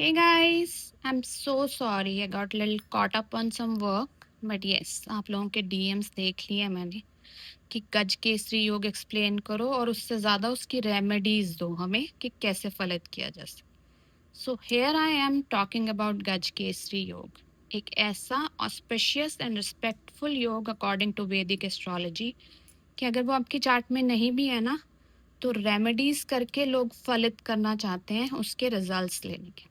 Hey guys, I'm so sorry. I got a little caught up on some work. But yes, आप लोगों के DMs देख लिए मैंने कि गज केसरी योग एक्सप्लेन करो और उससे ज़्यादा उसकी रेमेडीज दो हमें कि कैसे फलित किया जा सके. So here I am talking about गज केसरी योग, एक ऐसा ऑस्पिशियस एंड रिस्पेक्टफुल योग अकॉर्डिंग टू वैदिक एस्ट्रोलॉजी कि अगर वो आपकी चार्ट में नहीं भी है ना, तो रेमेडीज करके लोग फलित करना चाहते हैं उसके रिजल्ट्स लेने के.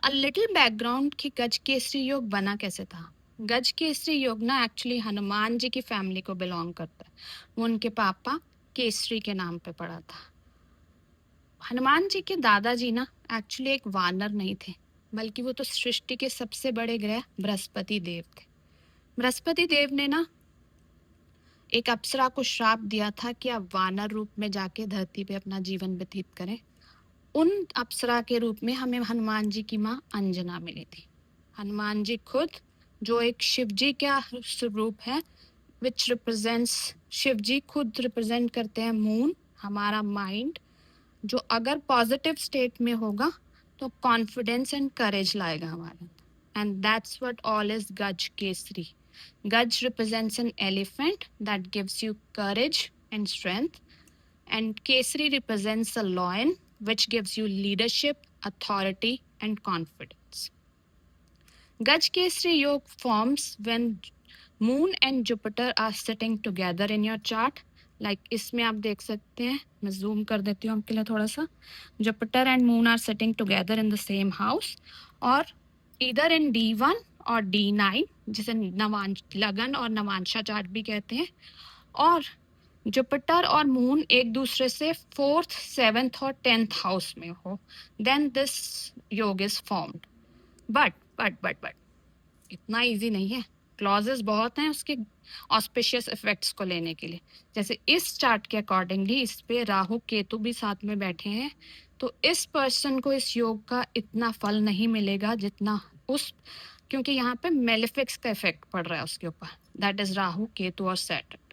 अ लिटिल बैकग्राउंड कि गज केसरी योग बना कैसे था. गज केसरी योग ना एक्चुअली हनुमान जी की फैमिली को बिलोंग करता है. वो उनके पापा केसरी के नाम पे पड़ा था. हनुमान जी के दादाजी ना एक्चुअली एक वानर नहीं थे, बल्कि वो तो सृष्टि के सबसे बड़े ग्रह बृहस्पति देव थे. बृहस्पति देव ने ना एक अप्सरा को श्राप दिया था कि आप वानर रूप में जाके धरती पे अपना जीवन व्यतीत करें. उन अप्सरा के रूप में हमें हनुमान जी की माँ अंजना मिली थी. हनुमान जी खुद जो एक शिव जी का स्वरूप है, विच रिप्रेजेंट्स, शिव जी खुद रिप्रेजेंट करते हैं मून, हमारा माइंड, जो अगर पॉजिटिव स्टेट में होगा तो कॉन्फिडेंस एंड करेज लाएगा हमारे. And that's what all is गज केसरी. गज represents an elephant that gives you courage and strength, and Kesari represents a lion, which gives you leadership, authority, and confidence. Gaj Kesari Yoga forms when Moon and Jupiter are sitting together in your chart. Like इसमें आप देख सकते हैं, मैं zoom कर देती हूँ आपके लिए थोड़ा सा. Jupiter and Moon are sitting together in the same house, or either in D1 और D9, जिसे नवांश लगन और नवांशा चार्ट भी कहते हैं, और जुपिटर और मून एक दूसरे से 4th, 7th और 10th हाउस में हो, देन दिस योग इज फॉर्म्ड. बट इतना इजी नहीं है. क्लॉजेस बहुत हैं उसके ऑस्पिशियस इफेक्ट्स को लेने के लिए. जैसे इस चार्ट के अकॉर्डिंगली इस पे राहु केतु भी साथ में बैठे हैं, तो इस पर्सन को इस योग का इतना फल नहीं मिलेगा जितना उस, क्योंकि यहाँ पे मेलेफिक्स का इफेक्ट पड़ रहा है उसके ऊपर, दैट इज राहु केतु और Saturn.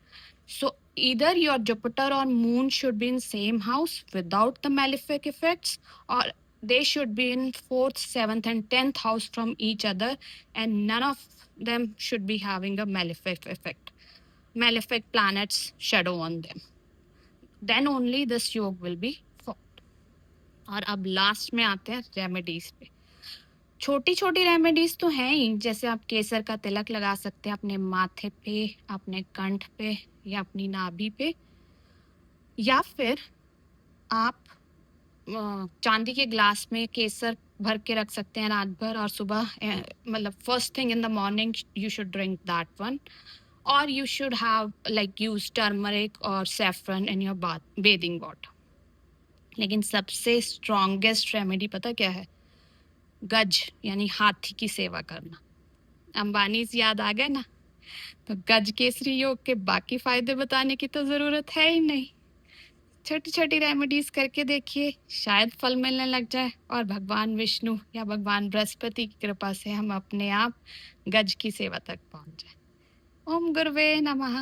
So either your Jupiter or Moon should be in same house without the malefic effects, or they should be in 4th, 7th, and 10th house from each other, and none of them should be having a malefic effect, malefic planets shadow on them. Then only this yoga will be formed. और अब last में आते हैं remedies पे. छोटी छोटी remedies तो हैं ही, जैसे आप केसर का तिलक लगा सकते हैं अपने माथे पे, अपने कंठ पे या अपनी नाभि पे, या फिर आप चांदी के ग्लास में केसर भर के रख सकते हैं रात भर, और सुबह मतलब first thing in the morning you should drink that one, और you should have like use turmeric और saffron in your bathing water. लेकिन सबसे स्ट्रॉन्गेस्ट रेमेडी पता क्या है? गज यानी हाथी की सेवा करना. अंबानी से याद आ गए ना, तो गज केसरी योग के बाकी फायदे बताने की तो जरूरत है ही नहीं. छोटी छोटी रेमेडीज करके देखिए, शायद फल मिलने लग जाए, और भगवान विष्णु या भगवान बृहस्पति की कृपा से हम अपने आप गज की सेवा तक पहुंच जाए. ओम गुरुवे नमः.